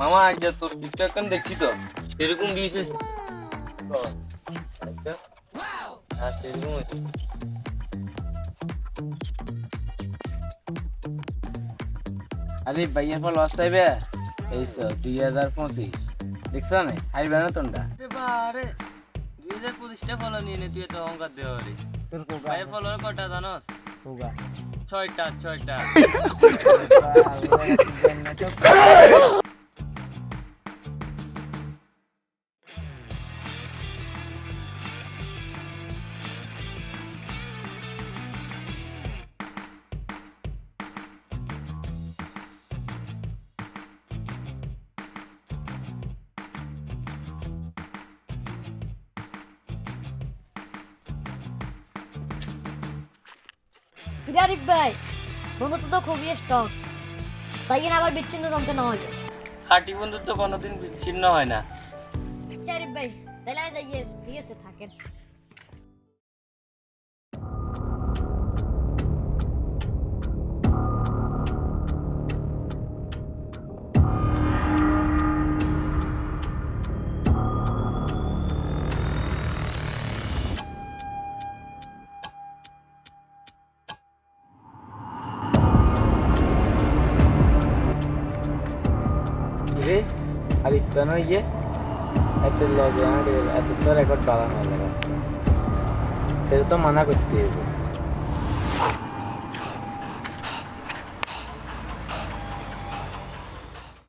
মামা আজ তোর টিকটক কেন দেখছি তো এরকম দিয়েছে সেরকম হয়েছে। আরে ভাইয়ের ফল লস চাইবে এইসব 2025 দেখছ না হাইবে না তোমরা আরে 2025টা ফলো নিয়ে নে, তুই এত অহংকার দেওয়া রে। তোর কোকা ভাইয়ের ফলোয়ার কটা জানোস? কোকা 6টা। আরিফ ভাই বন্ধুত্ব তো খুবই স্ট্রং, তাই না আবার বিচ্ছিন্ন জমতে না হয়। খাঁটি বন্ধুত্ব কোনোদিন বিচ্ছিন্ন হয় না। আচ্ছা আরিফ ভাই তাহলে যাইয়ে ঠিক আছে থাকেন। রে আরে কেন ইয়ে এত লগে এত তো রেকর্ড বাড়ানো লাগে তেরে তো মানা করতে হবে।